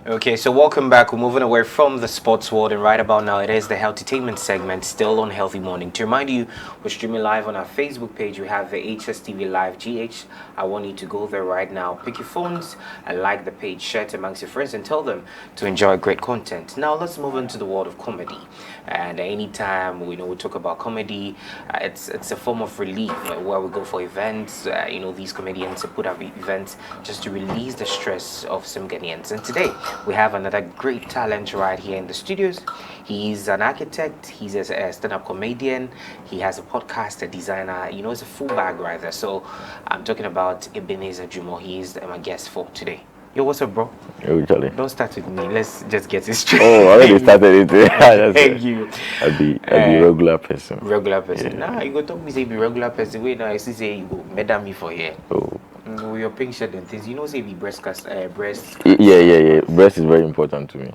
Okay, so welcome back. We're moving away from the sports world, and right about now, it is the healthtainment segment, still on Healthy Morning. To remind you, we're streaming live on our Facebook page. We have the HSTV Live GH. I want you to go there right now, pick your phones, and like the page, share it amongst your friends, and tell them to enjoy great content. Now, let's move into the world of comedy. And anytime we talk about comedy, it's a form of relief where we go for events. These comedians put up events just to release the stress of some Ghanaians. And today, we have another great talent right here in the studios. He's an architect, he's a stand-up comedian, he has a podcast, a designer, it's a full bag right there. So I'm talking about Ebenezer Dwomoh. He is my guest for today. Yo, what's up, bro? Yo, Charlie. Don't start with me. Let's just get it straight. Oh, I already started it. Thank you. I be regular person. Regular person. Yeah. Nah, you go talk me say be regular person. Wait, now I see say you go madam me for here. Oh. With your pink shirt and things, say be breast. Yeah. Breast is very important to me.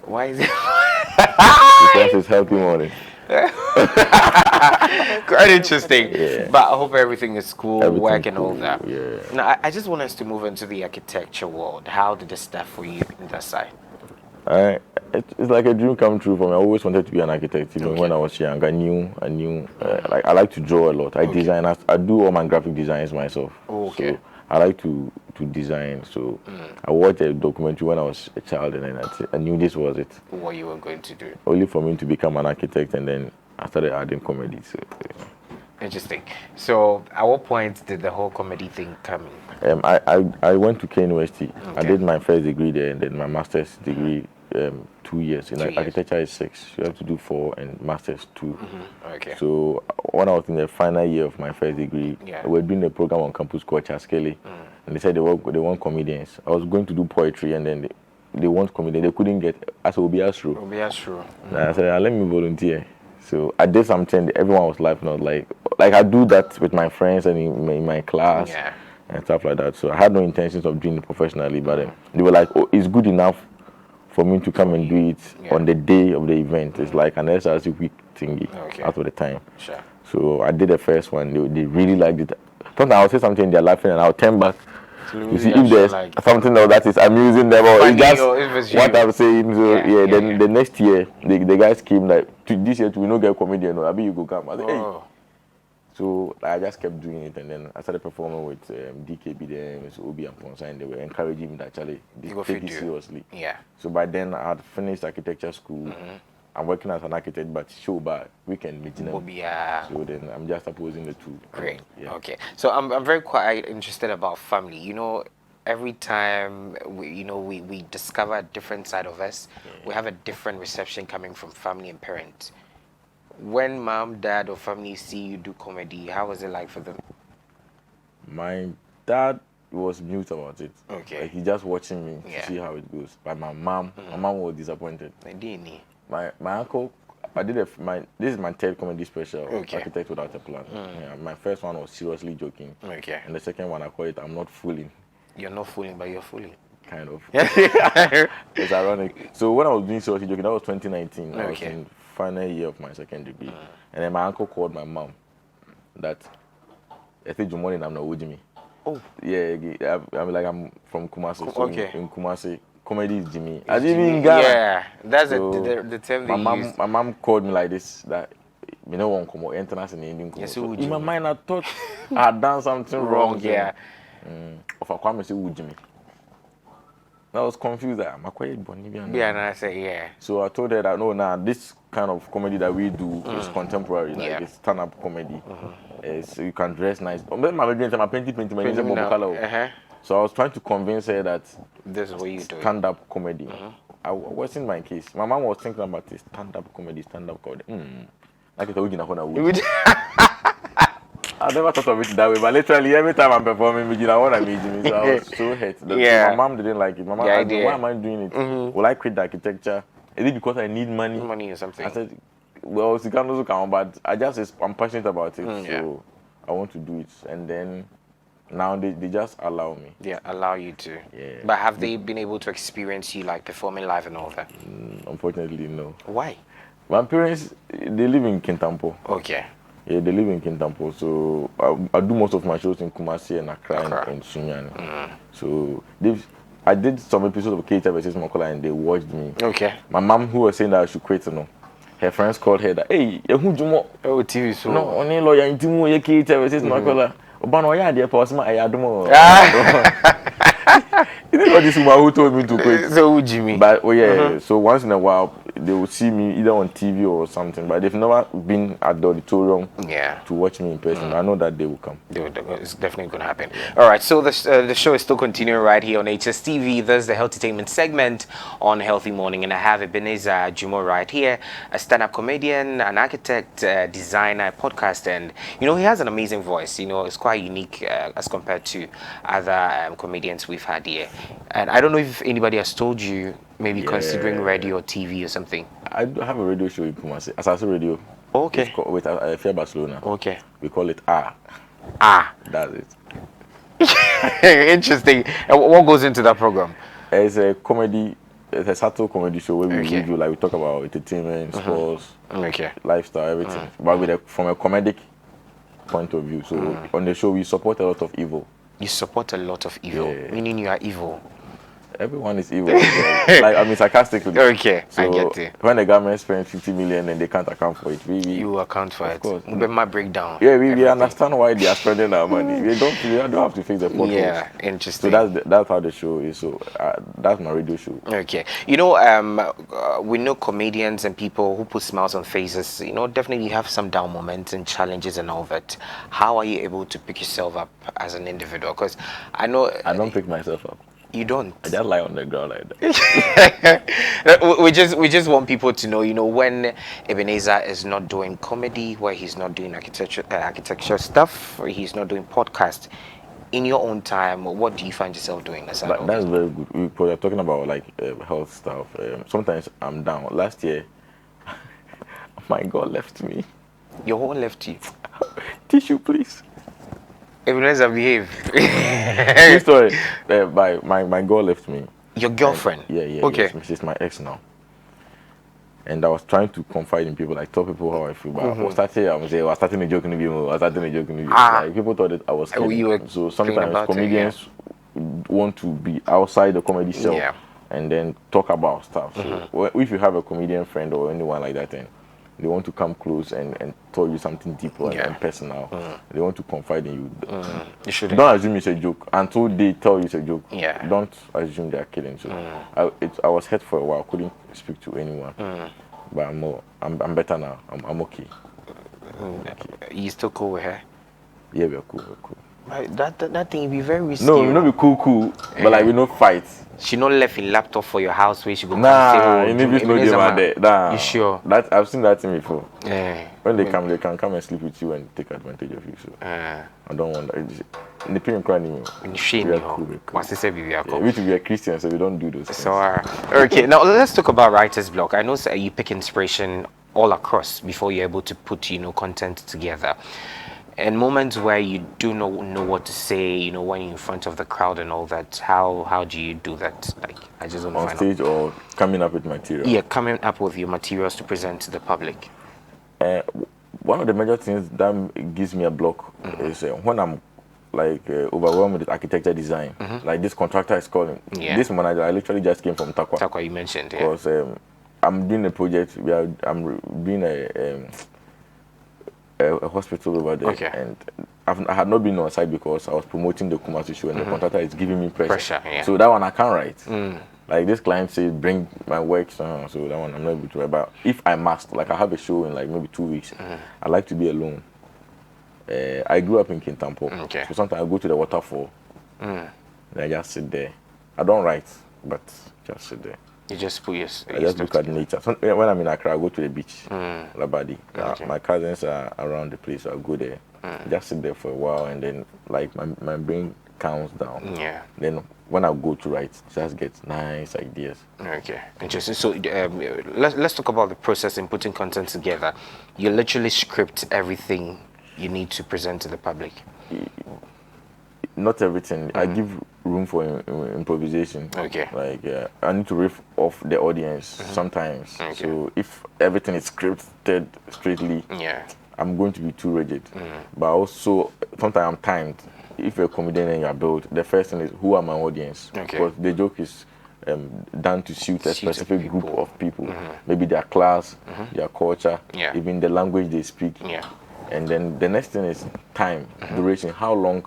Why is it? Because it's healthy morning. Quite interesting. Yeah. But I hope everything is cool, Everything work and cool, all that. yeah. Now, I just want us to move into the architecture world. How did it start for you in that side? It's like a dream come true for me. I always wanted to be an architect. Even when I was young, I knew. Like I like to draw a lot. I design. I do all my graphic designs myself. Okay. So I like to design. So I watched a documentary when I was a child, and then I knew this was it. What you were going to do? Only for me to become an architect, and then I started adding comedy. So. Interesting. So, at what point did the whole comedy thing come in? I went to K University. Okay. I did my first degree there, and then my master's degree 2 years. 2 years. Architecture is 6. You have to do 4, and master's 2. Okay. So when I was in the final year of my first degree, we were doing a program on campus called HSTVLIVE, and they said they want comedians. I was going to do poetry, and then they want comedians. They couldn't get. I said, Obiasro. Mm-hmm. And I said, let me volunteer. So I did something. Everyone was laughing. I was like I do that with my friends and in my class and stuff like that. So I had no intentions of doing it professionally, but they were like, "Oh, it's good enough for me to come and do it on the day of the event." It's like an SRC week thingy out of the time. Sure. So I did the first one. They really liked it. Sometimes I'll say something, they're laughing, and I'll turn back to see if there's something that is amusing them or it's just what I'm saying. So then the next year, the guys came like, this year we no get comedian, or maybe you go come. I said, hey. So I just kept doing it, and then I started performing with DKB, then Obi and Ponsa, and they were encouraging me that actually take it seriously. Yeah. So by then I had finished architecture school. I'm working as an architect, but show by weekend meeting. So then I'm just opposing the two. Great. Yeah. Okay. So I'm very quite interested about family. Every time we discover a different side of us, we have a different reception coming from family and parents. When mom, dad, or family see you do comedy, how was it like for them? My dad was mute about it. Okay. Like he just watching me to see how it goes. But my mom was disappointed. My uncle, this is my third comedy special, Architect Without a Plan. My first one was seriously joking. Okay. And the second one I call it I'm Not Fooling. You're not fooling, but you're fooling. Kind of. It's ironic. So when I was doing seriously joking, that was 2019. I was in final year of my second degree. And then my uncle called my mom that I think good morning, I'm not with me. Oh. Yeah, I'm from Kumasi. So in Kumasi, comedy is Jimmy. I didn't even Ghana. Yeah, that's the term they use. My mom called me like this, that me no one come out international in Indian. So in my mind, I thought I had done something wrong. Yeah. Of a kwame say Ujimi. I was confused. I'm a quiet Bonivian. Yeah, and I said So I told her that no, this kind of comedy that we do is contemporary, like it's stand-up comedy. So you can dress nice. My painting, so I was trying to convince her that this is what you do. Stand-up comedy. I wasn't my case. My mom was thinking about this stand-up comedy. Like it's original. I never thought of it that way, but literally every time I'm performing, I want to meet me. So I was so hurt. My mom didn't like it. My mom asked me, why am I doing it? Will I quit the architecture? Is it because I need money? Money or something? I said, well, it can also count, but I'm passionate about it, so I want to do it. And then now they just allow me. Yeah, allow you to. Yeah. But have they been able to experience you like performing live and all that? Unfortunately, no. Why? My parents, they live in Kintampo. Okay. Yeah, they live in Kintampo, so I do most of my shows in Kumasi and Accra and Sunyani. So I did some episodes of KTV versus Makola and they watched me. Okay. My mom, who was saying that I should quit, her friends called her that, hey, who Dwomoh? Oh, TV so. No, only lawyer in Dwomoh, KTV versus Makola. Obano, yeah, dear, pause my Dwomoh. You know what this woman who told me to quit? So Jimmy. But so once in a while they will see me either on TV or something, but they've never been at the auditorium to watch me in person. I know that they will come. It's definitely going to happen. All right, so the show is still continuing right here on HSTV. There's the Healthtainment segment on Healthy Morning, and I have Ebenezer Dwomoh right here, a stand-up comedian, an architect, designer, podcaster, and he has an amazing voice. It's quite unique as compared to other comedians we've had here. And I don't know if anybody has told you, maybe considering radio or TV or something. I have a radio show in Kumasi, Asase Radio. Okay. It's called, with Fear Barcelona. Okay. We call it Ah. That's it. Interesting. And what goes into that program? It's a comedy. It's a subtle comedy show where we do we talk about entertainment, sports, lifestyle, everything. But from a comedic point of view. So on the show we support a lot of evil. You support a lot of evil, meaning you are evil. Everyone is evil. Like, sarcastically. Okay, so I get it. When the government spends 50 million and they can't account for it, you account for it. Of course. My breakdown. Yeah, we understand why they are spending our money. We don't have to fix the potholes. Yeah, interesting. So that's how the show is. So that's my radio show. Okay. We know comedians and people who put smiles on faces. Definitely you have some down moments and challenges and all that. How are you able to pick yourself up as an individual? Because I know I don't pick myself up. You don't. I just lie on the ground like that. we just want people to know, when Ebenezer is not doing comedy, where he's not doing architecture stuff, or he's not doing podcast. In your own time, what do you find yourself doing? That's very good. We're talking about health stuff. Sometimes I'm down. Last year, my God left me. Your whole left you. Tissue, please. Ebenezer, behave. True story. My girl left me. Your girlfriend? Yeah. Okay. Yes, she's my ex now. And I was trying to confide in people, tell people how I feel. But I was starting a joke in the video. Like, people thought that I was kidding. So sometimes comedians want to be outside the comedy show and then talk about stuff. So if you have a comedian friend or anyone like that, then they want to come close and tell you something deeper and personal. They want to confide in you. You shouldn't. Don't assume it's a joke until they tell you it's a joke. Yeah. Don't assume they are kidding. So I was hurt for a while. I couldn't speak to anyone. But I'm better now. I'm okay. You still cool with her? Yeah, we're cool. That thing be very risky. No, we not be cool. But we no fight. She not left a laptop for your house where she go. Nah, you need no game out there. Nah. You sure? I've seen that thing before. Yeah. When they come, they can come and sleep with you and take advantage of you. So I don't want that. In the period crying anymore. We are cool. We to be a Christian, so we don't do those things. So okay, now let's talk about writer's block. I know you pick inspiration all across before you're able to put content together. And moments where you do not know what to say, when you're in front of the crowd and all that, how do you do that? Like, I just want to find out. On stage or coming up with material? Yeah, coming up with your materials to present to the public. One of the major things that gives me a block is when I'm overwhelmed with architecture design. Like this contractor is calling. Yeah. This manager, I literally just came from Takwa. Takwa, you mentioned, Because I'm doing a project. I'm doing a hospital over there, and I had not been on site because I was promoting the Kumasi show, and the contractor is giving me pressure. So that one I can't write. Like this client says, bring my work, so that one I'm not able to write. But if I must, I have a show in maybe 2 weeks, I like to be alone. I grew up in Kintampo, so sometimes I go to the waterfall, and I just sit there. I don't write, but just sit there. You just put your I just look at nature. When I'm in Accra, I go to the beach, Labadi. My cousins are around the place, so I go there. Just sit there for a while, and then my brain calms down. Yeah. Then when I go to write, just get nice ideas. Okay, interesting. So let's talk about the process in putting content together. You literally script everything you need to present to the public. Not everything. I give room for improvisation. Okay. I need to riff off the audience sometimes. Okay. So if everything is scripted straightly, I'm going to be too rigid. But also sometimes I'm timed. if you're a comedian and you're built, the first thing is who are my audience? Okay. Because the joke is done to suit a specific group of people. Mm-hmm. Maybe their class, their culture, Yeah. even the language they speak. Yeah. And then the next thing is time, duration. How long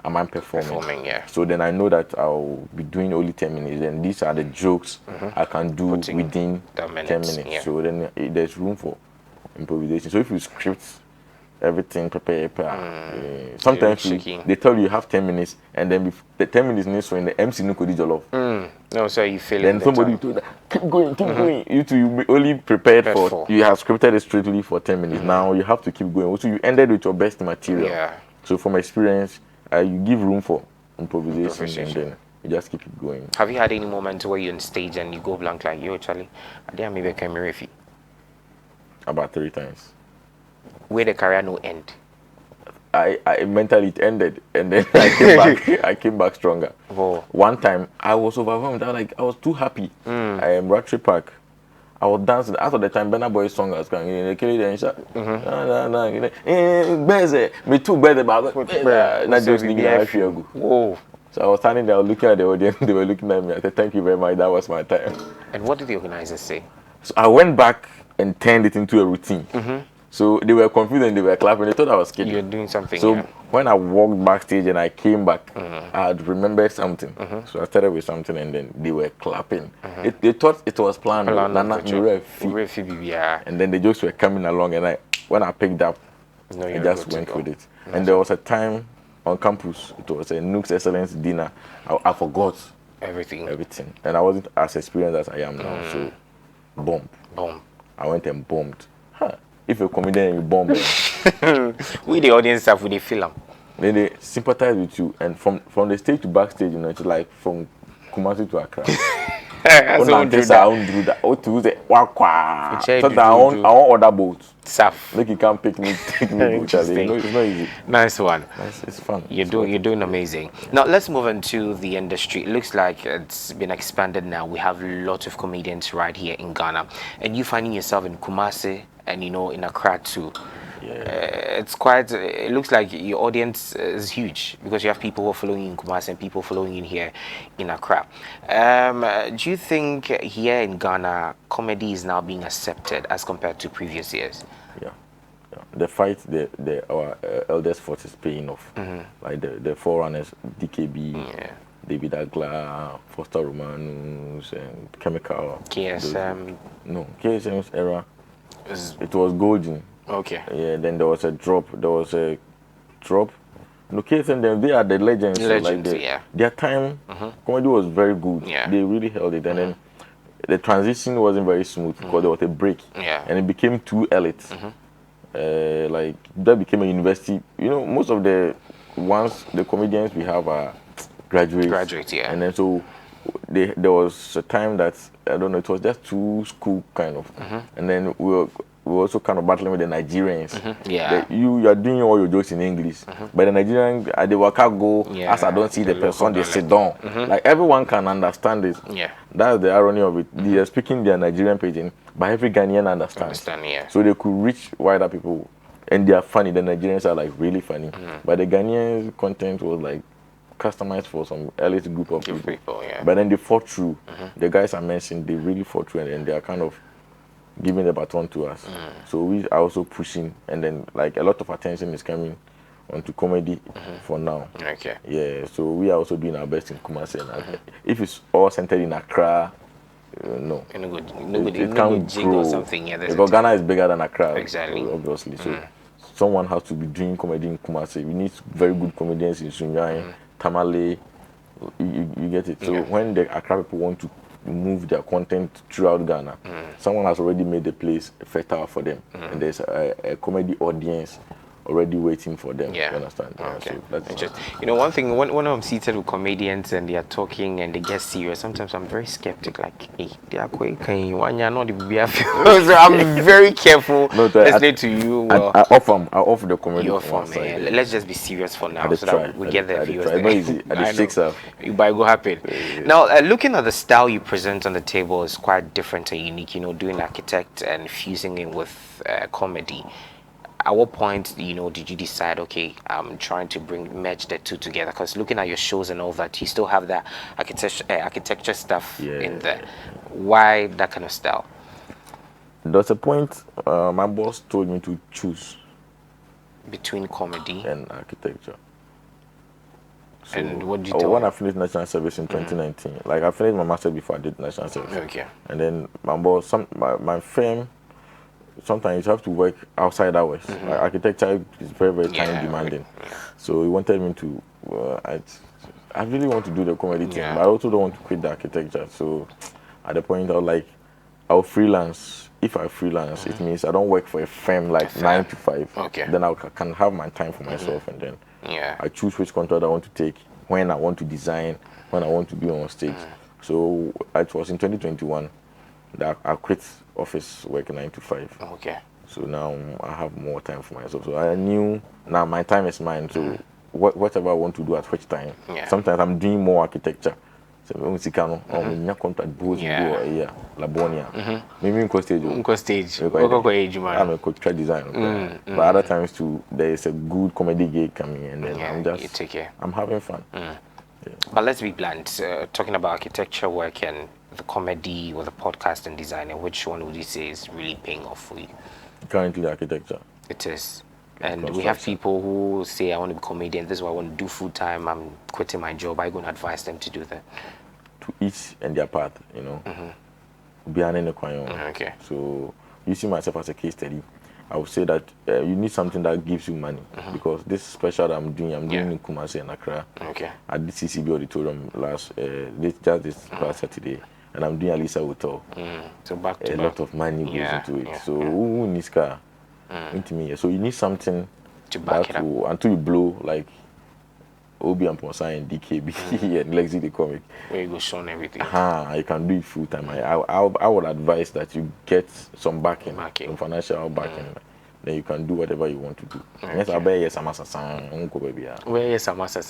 am I performing? Yeah. So then I know that I'll be doing only 10 minutes. And these are the jokes I can do within 10 minutes. Yeah. So then there's room for improvisation. So if you script everything, prepare. Sometimes they tell you have 10 minutes, and then the 10 minutes next so in the MC no could jollof. No, so you feel. Then somebody told that keep going. You two, you be only prepared for. You have scripted it strictly for 10 minutes. Now you have to keep going. Also, you ended with your best material. Yeah. So from experience, you give room for improvisation, and then you just keep it going. Have you had any moment where you're on stage and you go blank like, yo, Charlie, I didn't maybe come here if you. About 3 times. Where the career no end. I mentally it ended, and then I came back stronger. Whoa. One time I was overwhelmed. I was too happy. I am Rotary Park. I was dancing. After the time, Burna Boy's song was going. Me too, Beze. Not just nigga. Whoa. So I was standing there looking at the audience. They were looking at me. I said, "Thank you very much. That was my time." And what did the organizers say? So I went back and turned it into a routine. So they were confused and they were clapping. They thought I was kidding. You're doing something. So when I walked backstage and I came back, I had remembered something. So I started with something and then they were clapping. They thought it was planned. And then the jokes were coming along, and when I picked up, I just went with it. And there was a time on campus, it was a Nooks Excellence dinner. I forgot everything. And I wasn't as experienced as I am now. So bomb. I went and bombed. If you're a comedian and you bomb, we the audience have with the film. Then they sympathize with you, and from the stage to backstage, it's like from Kumasi to Accra. I won't do that. Oh, to the wakwa. So I want other boats. Saf. Like you can't take me. It's not easy. Nice one. It's fun. You're doing amazing. Now let's move into the industry. It looks like it's been expanded now. We have lots of comedians right here in Ghana, and you finding yourself in Kumasi and in Accra too. It's quite. It looks like your audience is huge because you have people who are following in Kumasi and people following in here in Accra. Do you think here in Ghana comedy is now being accepted as compared to previous years? Yeah. The fight, our eldest force is paying off. Like the forerunners, DKB, David Agla, Foster Romanus, and Chemical. KSM. No, KSM's era. It was golden. Okay. Yeah, then there was a drop. No, KSM, they are the legends. Their time, comedy was very good. Yeah. They really held it. And then the transition wasn't very smooth because there was a break. Yeah. And it became too elite. Like, that became a university. Most of the comedians we have are graduates. Yeah. And then so there was a time that, I don't know, it was just too school kind of. And then we were also kind of battling with the Nigerians. You are doing all your jokes in English, but the Nigerians, they will go as I don't see the person, they sit down. Like everyone can understand this. That's the irony of it. They are speaking their Nigerian pidgin, but every Ghanaian understands. So they could reach wider people, and they are funny. The Nigerians are like really funny, but the Ghanaians' content was like customized for some elite group of people. But then they fought through. The guys I mentioned, they really fought through, and they are kind of giving the baton to us. So we are also pushing, and then like a lot of attention is coming onto comedy for now. Okay. Yeah, so we are also doing our best in Kumasi. If it's all centered in Accra, no. It can't grow. Because Ghana is bigger than Accra. Exactly. So obviously. So someone has to be doing comedy in Kumasi. We need very good comedians in Sunyai, Tamale. You get it. So when the Accra people want to move their content throughout Ghana, someone has already made the place fertile for them, and there's a comedy audience already waiting for them. You understand? Okay. So that's interesting. One thing, when I'm seated with comedians and they are talking and they get serious, sometimes I'm very skeptic. Like, hey, they are quick. So I'm very careful listening to you. Well, I offer the comedy. Let's just be serious for now, so that we get the viewers. It might go happen. Now, looking at the style you present on the table is quite different and unique. Doing architect and fusing it with comedy. at what point, you know, did you decide, okay, I'm trying to merge the two together? Because looking at your shows and all that, you still have that architecture stuff in there. Why that kind of style? There's a point my boss told me to choose between comedy and architecture. So and what did you tell when him? I finished national service in 2019, like I finished my master's before I did national service. Okay. And then my boss, my firm, sometimes you have to work outside hours. Like architecture is very, very time demanding. So he wanted me to, I really want to do the comedy thing, but I also don't want to quit the architecture. So at the point I was like, I'll freelance. If I freelance, it means I don't work for a firm like 9 to 5. Okay. Then I can have my time for myself, and then I choose which contract I want to take, when I want to design, when I want to be on stage. So it was in 2021 that I quit office work 9 to 5. Okay. So now I have more time for myself. So I knew now my time is mine. So whatever I want to do at which time. Sometimes I'm doing more architecture. So I'm contract both Labonia. Maybe stage. I'm a contract designer. But other times too, there is a good comedy gig coming, and then I'm having fun. But let's be blunt. Talking about architecture work and the comedy or the podcast and designing, which one would you say is really paying off for you? Currently, architecture. It is. And we have people who say, I want to be a comedian, this is what I want to do full time, I'm quitting my job. Are you going to advise them to do that? To each and their path, you know. Okay. So, using myself as a case study, I would say that you need something that gives you money, because this special that I'm doing in Kumasi and Accra. Okay. At the CCB auditorium this past Saturday, and I'm doing Alisa Hotel. So back to a lot of money goes into it. So who needs car? Into me. So you need something to back it up until you blow, like Obi and Ponsa and DKB and Lexi the comic. Where you go show everything. You can do it full time. I would advise that you get some backing. Some financial backing. Then you can do whatever you want to do. Yes, I bet yes, I'm a where yes, I'm Okay.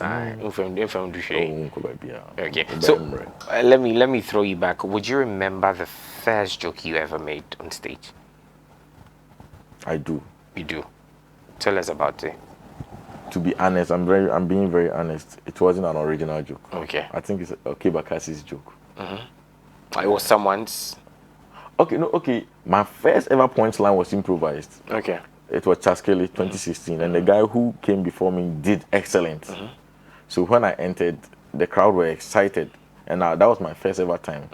So let me throw you back. Would you remember the first joke you ever made on stage? I do. You do. Tell us about it. To be honest, I'm being very honest. It wasn't an original joke. Okay. I think it's Bakasi's joke. It was someone's. Okay. My first ever punchline was improvised. Okay. It was Chaskele 2016, and the guy who came before me did excellent. So when I entered, the crowd were excited, and that was my first ever time.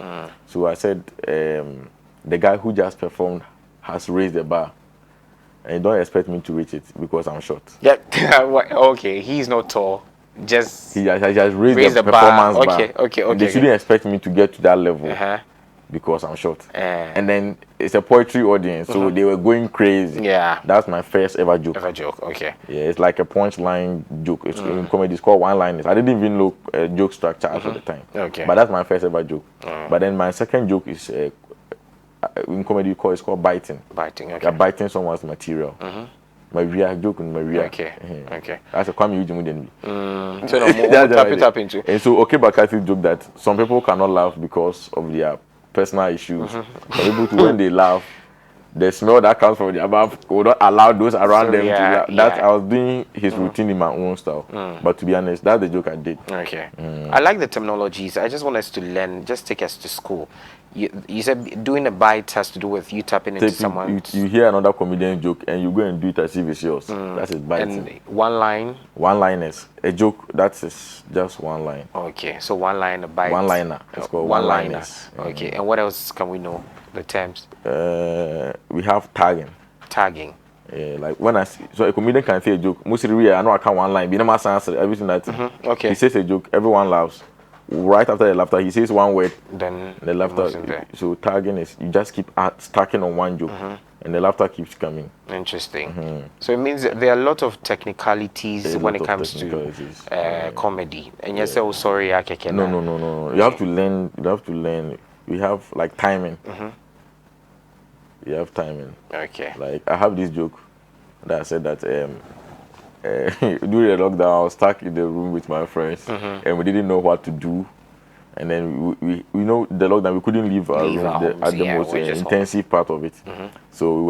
So I said, the guy who just performed has raised the bar, and you don't expect me to reach it because I'm short. Yeah. Okay. He's not tall. He just raised the performance bar. Okay. They shouldn't expect me to get to that level. Because I'm short. And then it's a poetry audience, so they were going crazy. Yeah. That's my first ever joke. Okay. Yeah, it's like a punchline joke. It's in comedy, it's called one-liners. I didn't even know joke structure at the time. Okay. But that's my first ever joke. But then my second joke is in comedy it's called biting. Biting, okay. You're biting someone's material. Maria joke in Maria. Okay. That's a Kwame Ujimudeni. So we'll tap it up into. And so Bakasi joke that some people cannot laugh because of their personal issues. Some people, when they laugh, the smell that comes from their mouth will not allow those around them to laugh. I was doing his routine in my own style. But to be honest, that's the joke I did. Okay. I like the terminologies. I just want us to learn, just take us to school. You said doing a bite has to do with you tapping into someone. You hear another comedian joke and you go and do it as if it's yours. That's his biting. And one line? One-liners. A joke, that is just one line. Okay, so one line, a bite. One-liner. It's called one-liners. Okay, and what else can we know? The terms? We have tagging. Tagging. Like when so a comedian can say a joke. Mostly, I know I can't one line. Be no answer everything that. Okay. He says a joke, everyone laughs. Right after the laughter, he says one word. Then the laughter. So tagging is you just keep stacking on one joke, and the laughter keeps coming. Interesting. So it means that there are a lot of technicalities when it comes to comedy. And you say, "Oh, sorry, I can't." No. You have to learn. We have like timing. You have timing. Okay. Like I have this joke that I said that during the lockdown I was stuck in the room with my friends and we didn't know what to do, And then we know the lockdown, we couldn't leave our room at the most intensive part of it. So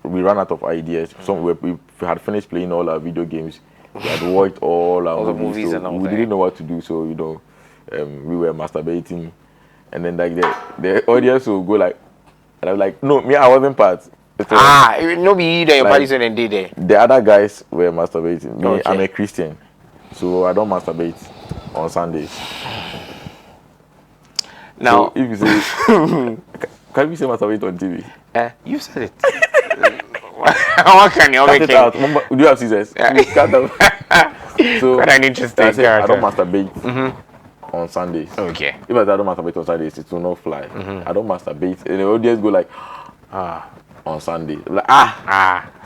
we ran out of ideas. We had finished playing all our video games. We had watched all our movies, so we didn't know what to do. So we were masturbating, and then like the audience will go like, and I was like, no, me, I wasn't part. No, be there. Your parties and did there. The other guys were masturbating. Me, I'm a Christian, so I don't masturbate on Sundays. Now, so if you say, can we say masturbate on TV? You said it. What can you make it out? Do you have scissors? So quite an interesting character. I don't masturbate on Sundays. Okay. If I don't masturbate on Sundays, it will not fly. I don't masturbate, and the audience go like, on Sunday. Like,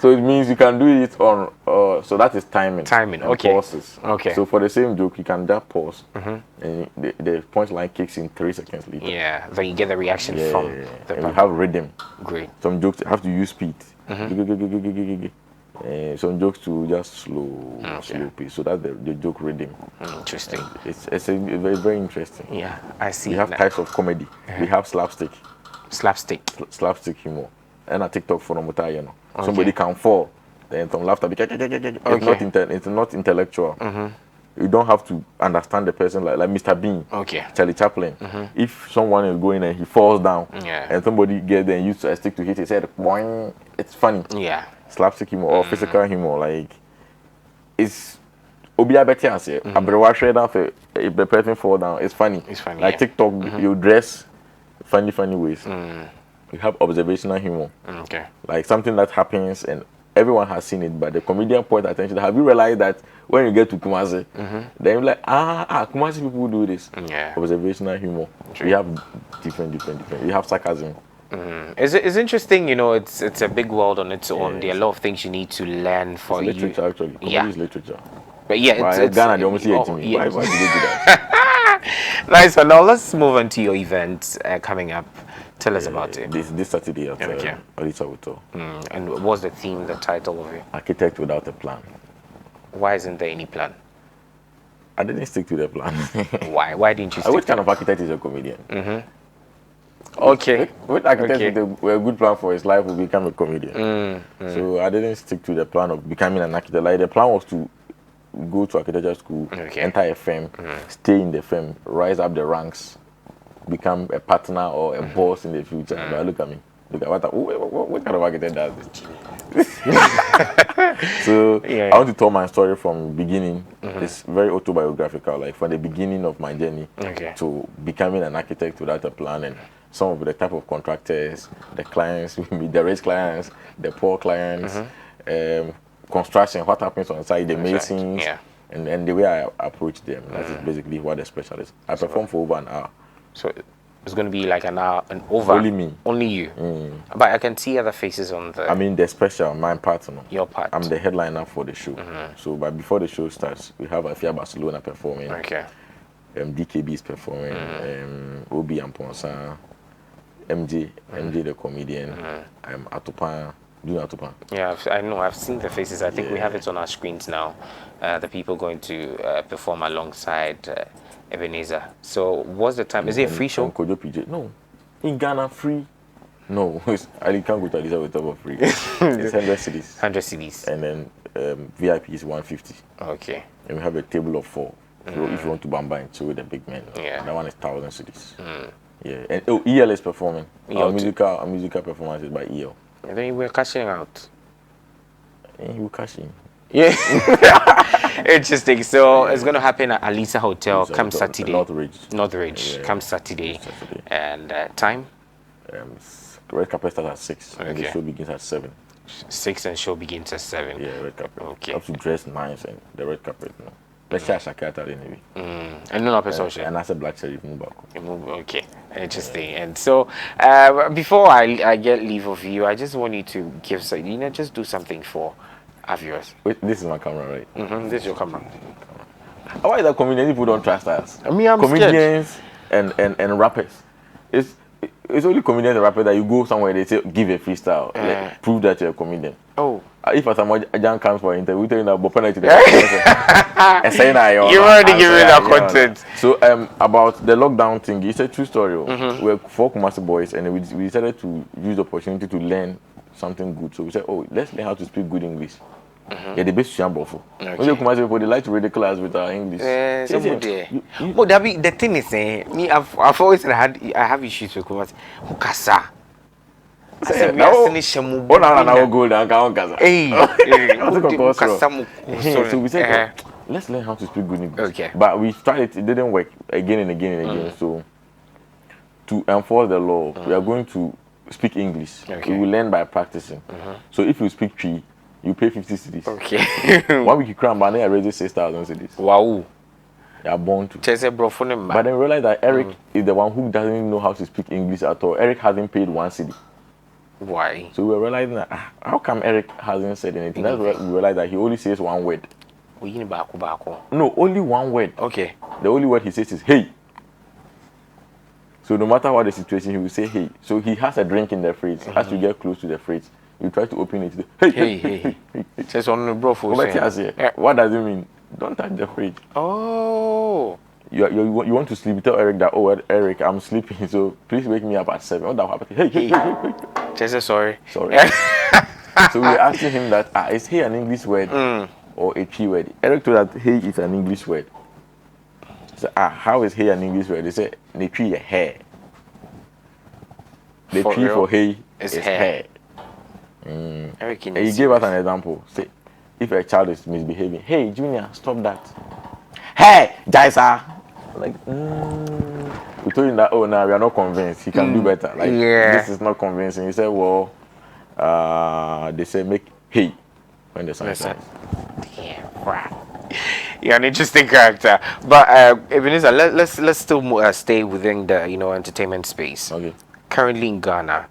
So it means you can do it on. So that is timing. Timing. And Okay. pauses. Okay. So for the same joke, you can just pause, and the punchline kicks in 3 seconds later. Yeah. Then you get the reaction from the. And you have rhythm. Great. Some jokes have to use speed. Some jokes to just slow pace. So that's the joke rhythm. Interesting. It's very, very interesting. Yeah, I see. We have types of comedy. We have slapstick humor, and a TikTok for somebody can fall, then some laughter. It's not intellectual. You don't have to understand the person like Mr. Bean, Charlie Chaplin. If someone is going and he falls down, and somebody gets there and used a stick to hit his head, boing, it's funny. Yeah. Slapstick humor or physical humor, like it's Obia Betianse. If the person fall down, it's funny. It's funny. Like TikTok, you dress funny ways. You have observational humor. Okay. Like something that happens and everyone has seen it, but the comedian point attention. Have you realized that when you get to Kumasi, then you're like, Kumasi people do this. Yeah. Observational humor. We have different. We have sarcasm. It's interesting, it's a big world on its own. There are a lot of things you need to learn for it's literature, actually. Comedy is literature. But yeah, it's Ghana, they almost Why did they do that? Nice. So now let's move on to your event coming up. Tell us about it. This Saturday at Alita Hotel. And what's the theme, the title of it? Architect Without a Plan. Why isn't there any plan? I didn't stick to the plan. Why? Why didn't you stick Which kind of architect is a comedian? Okay. Which architect with a good plan for his life will become a comedian? So I didn't stick to the plan of becoming an architect. Like the plan was to go to architecture school, enter a firm, stay in the firm, rise up the ranks, become a partner or a boss in the future. But look at me. Look at what kind of architect does this? So I want to tell my story from the beginning. It's very autobiographical, like from the beginning of my journey to becoming an architect without a plan, and some of the type of contractors, the clients, the rich clients, the poor clients, construction, what happens on site, the masons, and the way I approach them. That is basically what the specialist. I perform for over an hour. So it's going to be like an hour, only me. Only you. But I can see other faces on the... I mean the special, my partner. Your part. I'm the headliner for the show. So but before the show starts, we have Afia Barcelona performing. DKB is performing. Obi Amponsa. MJ the comedian. I'm Atopan. Do you know Atopan? Yeah, I know. I've seen the faces. I think we have it on our screens now. The people going to perform alongside Ebenezer. So what's the time? Is it a free show? Kojo PJ. No. In Ghana, free. No. I can't go to Alisa with for free. It's 100 cedis. 100 cedis. And then VIP is 150. Okay. And we have a table of 4. So if you want to bamba and chill with the big men, that one is 1,000 cedis. Yeah. And EL is performing. Our musical performance is by EL. And then we're cashing out. And you cash in. Yeah. Interesting. So it's going to happen at Alisa Hotel come Saturday. Northridge. Come Saturday. And time? Red carpet starts at 6. And the show begins at 7. 6 and show begins at 7. Yeah, red carpet. Okay. You have to dress nice and the red carpet. No. Let's share Shakata anyway. And no person. And that's a black cherry move back. Okay. Interesting. And so before I get leave of you, I just want you to give just do something for our viewers. Wait, this is my camera, right? This is your camera. Why is that comedian people don't trust us? I mean, I'm comedians and rappers. It's only comedians and rappers that you go somewhere, they say give a freestyle, prove that you're a comedian. Oh, if a John comes for interview, we tell you that but penalty. And saying you already given that content. So about the lockdown thing, it's a true story. We're 4 Kumasi boys, and we decided to use the opportunity to learn something good. So we said, oh, let's learn how to speak good English. Yeah, the best shamble. When you Kumasi people, they like to read the class with our English. But the thing is, me, I've always I have issues with Kumasi. Kasa. So we said, let's learn how to speak good English. Okay. But we tried it didn't work again and again and again. So to enforce the law, we are going to speak English. Okay. We will learn by practicing. So if you speak Tree, you pay 50 cedis. Okay. 1 week you cram, but I raise 6,000 cedis. Wow. You are born to. But then realize that Eric is the one who doesn't know how to speak English at all. Eric hasn't paid 1 cedi. Why? So we were realizing that how come Eric hasn't said anything? That's why we realized that he only says 1 word. No, only 1 word. Okay. The only word he says is hey. So no matter what the situation, he will say hey. So he has a drink in the fridge. As you get close to the fridge, you try to open it. Hey. Says on the bro for what does it mean? Don't touch the fridge. Oh. You want to sleep? You tell Eric that, oh, Eric, I'm sleeping, so please wake me up at 7. What that happened? Hey. Just sorry. So we asking him that, is hey an English word or a P word? Eric told that hey is an English word. So how is hey an English word? They said the P is hair. The P for hey is hair. Eric, and he gave us an example. Say, if a child is misbehaving, hey Junior, stop that. Hey, Jaisa. Like, we told him that, oh, now we are not convinced. He can do better. Like, this is not convincing. He said, well, they say make hay when the sun shines. You're an interesting character. But Ebenezer, let's still stay within the entertainment space. Okay. Currently in Ghana,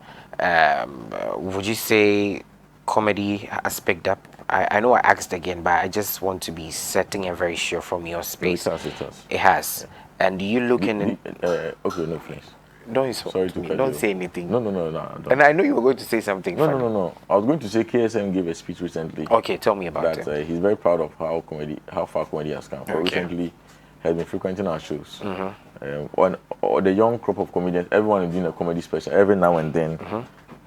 would you say comedy has picked up? I know I asked again, but I just want to be certain and very sure from your space. It has. It has. Yeah. And you looking okay, no, please. Don't say anything. No. Don't. And I know you were going to say something. No. I was going to say KSM gave a speech recently. Okay, tell me about it. He's very proud of how far comedy has come. Okay. Recently, has been frequenting our shows. Or the young crop of comedians, everyone is doing a comedy special every now and then.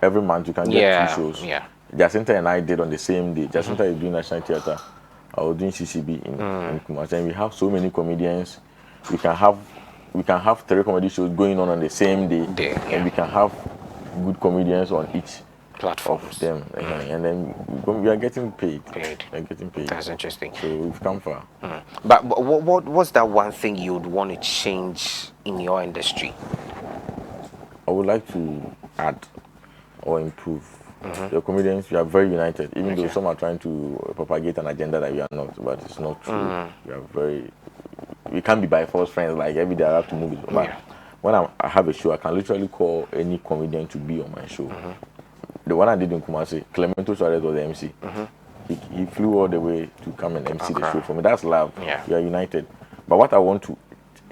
Every month you can get 2 shows. Yeah. Jacinta and I did on the same day. Jacinta is doing National Theatre. I was doing CCB in Kumasi. And we have so many comedians. We can have 3 comedy shows going on the same day. And we can have good comedians on each platform of them. And then we are getting paid. That's interesting. So we've come far. But what's that one thing you would want to change in your industry? I would like to add or improve. The comedians, we are very united, even though some are trying to propagate an agenda that we are not, but it's not true. We can't be by force friends, like every day I have to move it. But when I have a show, I can literally call any comedian to be on my show. The one I did in Kumasi, Clemento Suarez was the MC. He flew all the way to come and MC the show for me. That's love. We are united. But what I want to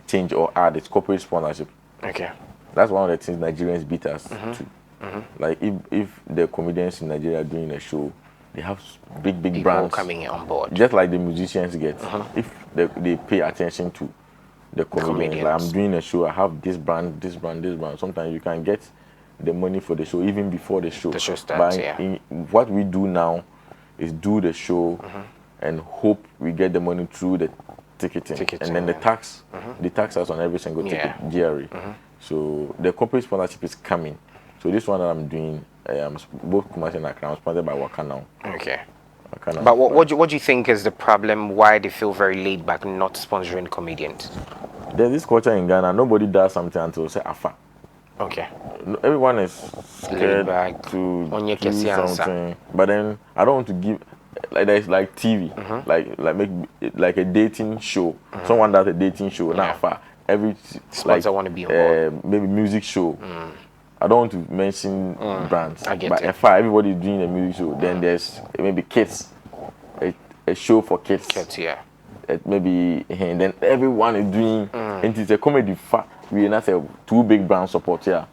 change or add is corporate sponsorship. Okay. That's one of the things Nigerians beat us to. Like if the comedians in Nigeria are doing a show, they have big people brands coming on board, just like the musicians get. If they pay attention to the comedians, like I'm doing a show, I have this brand. Sometimes you can get the money for the show even before the show. The show starts. But what we do now is do the show and hope we get the money through the ticketing and then the tax. The tax is on every single ticket, GRE. So the corporate sponsorship is coming. So this one that I'm doing, both Kumasi and Accra, I'm sponsored by Waka now. Okay. But what do you think is the problem? Why they feel very laid back, not sponsoring comedians? There's this culture in Ghana. Nobody does something until say afa. Okay. Everyone is scared to do something. But then I don't want to give like there's like TV, like a dating show. Someone does a dating show now afa. Every sponsor want to be on board. Maybe music show. I don't want to mention brands, but if everybody is doing a music show, then there's maybe kids, a show for kids. Maybe and then everyone is doing, and it's a comedy. We not say 2 big brand support here,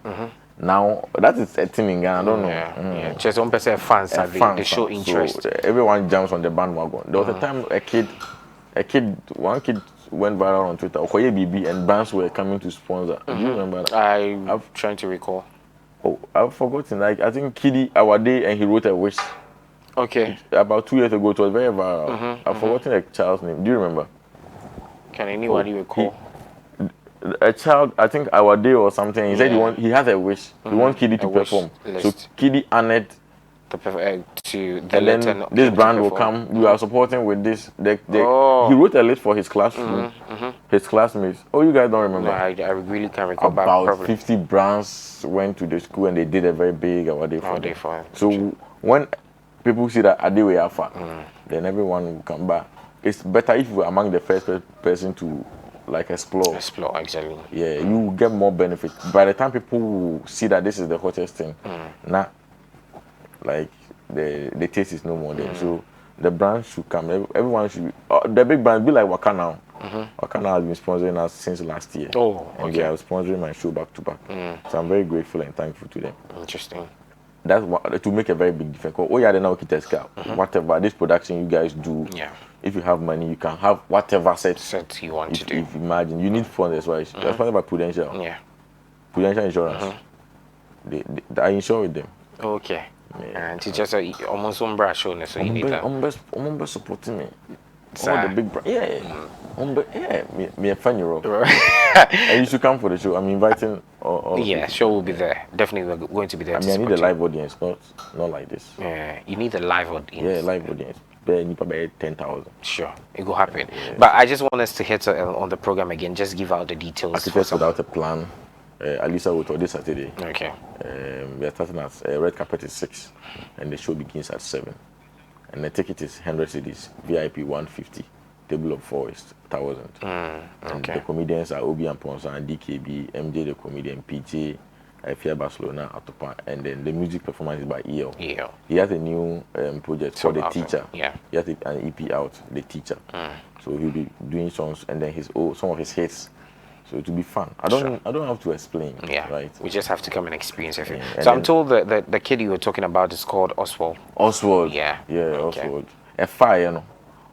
Now that is a thing in Ghana. I don't know. Yeah. Just 1% fans they show interest. So, everyone jumps on the bandwagon. There was a time one kid went viral on Twitter. Okoye BB and brands were coming to sponsor. Do you remember that? I'm trying to recall. Oh, I've forgotten. Like I think Kiddy Awade and he wrote a wish. Okay. About 2 years ago, it was very viral. I've forgotten a child's name. Do you remember? Can anybody recall? A child, I think Awade or something. He said he has a wish. He wants Kiddy to perform. So Kiddy honored to the and then this brand will come. We are supporting with this. He wrote a list for his classroom, his classmates. Oh, you guys don't remember? No, I really can't recall. About 50 brands went to the school and they did a very big Awade for him. So when people see that Adewe Alpha, then everyone will come back. It's better if you're among the first person to like explore. Explore, exactly. Yeah, you will get more benefit. By the time people will see that this is the hottest thing, like the taste is no more there. So the brand should come. Everyone should. The big brand be like Waka now. Waka now has been sponsoring us since last year. Oh, okay. And they are sponsoring my show back to back. So I'm very grateful and thankful to them. Interesting. That's what to make a very big difference. Oh yeah, now whatever this production you guys do. Yeah. If you have money, you can have whatever set you want to do. If imagine you need funds, that's why it's sponsored by Prudential. Yeah. Prudential Insurance. I insure with them. Okay. Yeah. And it's just almost one brush show, so you need that. I'm supporting me. All the big brand. Me a fan you and you should come for the show. I'm inviting all show will be there. Definitely we're going to be there. I mean, I need a live audience, not like this. Yeah, you need a live audience. Yeah, live audience. Probably 10,000. Sure, it will happen. Yeah. But I just want us to hit on the program again. Just give out the details. Architects Without a Plan. Alisa will this Saturday. Okay. We are starting at red carpet is 6, and the show begins at 7. And the ticket is 100 cedis, VIP 150, table of 4 is 1,000. And the comedians are Obi and Ponsa and DKB, MJ the comedian, PJ, Fia Barcelona, Atopa, and then the music performance is by EL. He has a new project called The Teacher. Yeah. He has an EP out, The Teacher. So he'll be doing songs and then some of his hits. So it will be fun. I don't have to explain. Yeah. Right. We just have to come and experience everything. So I'm told that the kid you were talking about is called Oswald. Oswald. Yeah. Yeah, okay. Oswald. A fire, you know.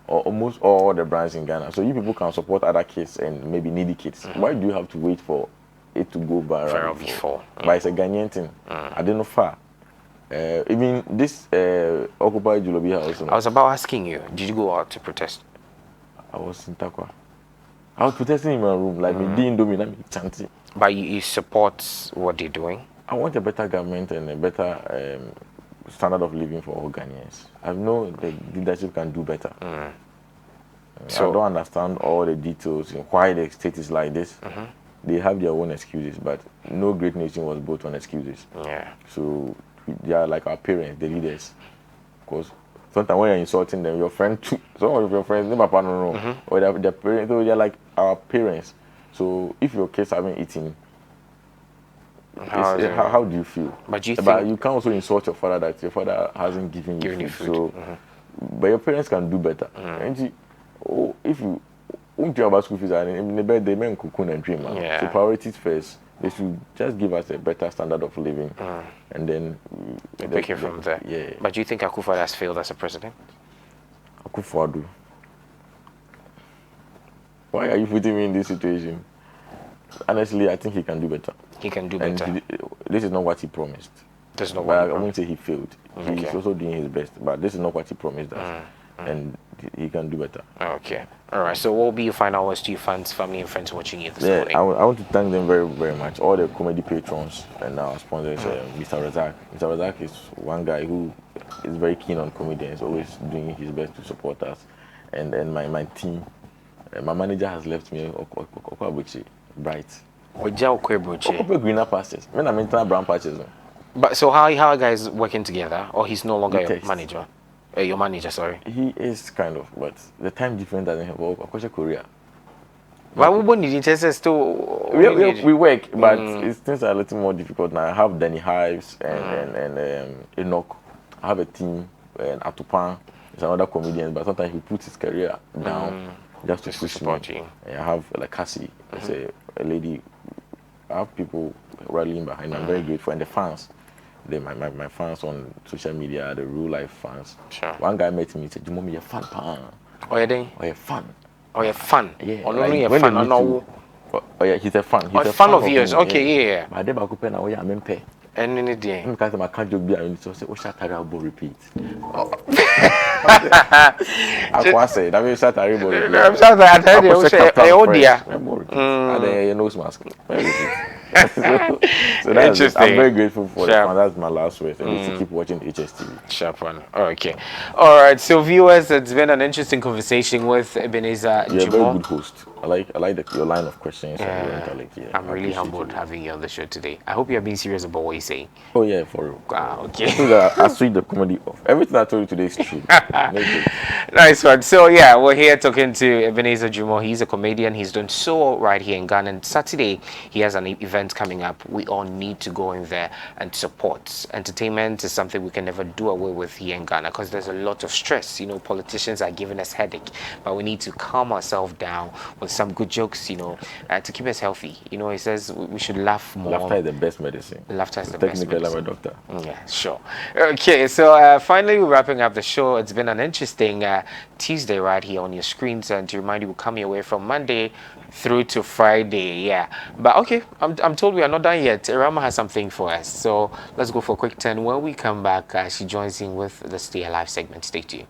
Almost all the brands in Ghana. So you people can support other kids and maybe needy kids. Why do you have to wait for it to go viral before? But it's a Ghanaian thing. I don't know far. Even this Occupy Julobi house. I was about asking you, did you go out to protest? I was in Takwa. I was protesting in my room, like me doing dominant chanting. But you support what they're doing? I want a better government and a better standard of living for all Ghanaians. I know the leadership can do better. So I don't understand all the details in why the state is like this. They have their own excuses, but no great nation was built on excuses. Yeah. So they are like our parents, the leaders. Because sometimes when you're insulting them, your friend too, some of your friends, never know, or their parents, so they're like our parents. So if your kids haven't eaten, how do you feel? But you can also insult your father that your father hasn't given you food. So, but your parents can do better. And if you won't care about school fees, they may cocoon and dream. So priorities first. They should just give us a better standard of living, and then pick it from there. Yeah. But do you think Akufo has failed as a president? Akufo-Addo. Why are you putting me in this situation? Honestly, I think he can do better. He can do better. This is not what he promised. This is not what I won't say he failed. He's also doing his best, but this is not what he promised us. And he can do better. Okay. All right. So what will be your final words to your fans, family, and friends watching you this morning? I want to thank them very, very much. All the comedy patrons and our sponsors, Mr. Razak. Mr. Razak is one guy who is very keen on comedy and is always doing his best to support us. And my team, my manager has left me bright. Greener pastures. I'm in brown patches. But so how are guys working together? Or he's no longer your manager? Your manager, sorry. He is kind of, but the time difference doesn't have Korea. But we need to still. We work, but things are a little more difficult now. I have Danny Hives and Enoch. I have a team, and Atupan is another comedian, but sometimes he puts his career down just to push me. And I have like Cassie, it's a lady I have people rallying behind me. I'm very grateful, and the fans. My fans on social media, the real life fans. Sure. One guy met me and said, "Dwomoh, you're fan, pa." Oh, yeah, you're fan. Oh, you're fan. Yeah. Oh, no, you're fan. Oh, yeah, he's a fan. He's a fan of yours. Okay, yeah. But I did back up and I'm in pay. And in the day, because I can't joke. I so say, "Oh, shut up, repeat." I can't say that. We shut up, repeat. I'm sorry, I tell you, oh dear. And your nose mask. So that's it. I'm very grateful for it. That's my last word. I need to keep watching HSTV. Sharp one. Okay. All right. So viewers, it's been an interesting conversation with Ebenezer Dwomoh. You're a very good host. I like your line of questions. I'm really humbled having you on the show today. I hope you're being serious about what you say. Oh yeah, for real. Okay. So I switch the comedy off. Everything I told you today is true. Nice one. So yeah, we're here talking to Ebenezer Dwomoh. He's a comedian. He's done so right here in Ghana. And Saturday, he has an event coming up. We all need to go in there and support. Entertainment is something we can never do away with here in Ghana because there's a lot of stress. You know, politicians are giving us headache, but we need to calm ourselves down with some good jokes, you know, to keep us healthy. You know, he says we should laugh more. Laughter is the best medicine. Laughter is the best medicine. Technically, I'm a doctor. Yeah, sure. Okay, so finally we're wrapping up the show. It's been an interesting Tuesday right here on your screens, and to remind you, we'll come your way from Monday through to Friday. Yeah, but okay, I'm told we are not done yet. Rama has something for us, so let's go for a quick turn. When we come back, she joins in with the Stay Alive segment. Stay tuned.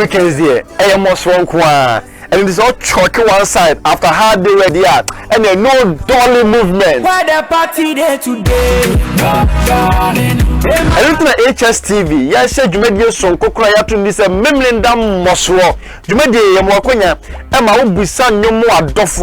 Weekends here, I must run and it is all chalky one side after hard day ready out, and there no dolly movement. Why the party there today? I don't know HSTV. Yes, you made your son Kokra to this a Memlendam Mosro. You made the Yamokonya, Emma Ubisan no more Dofro.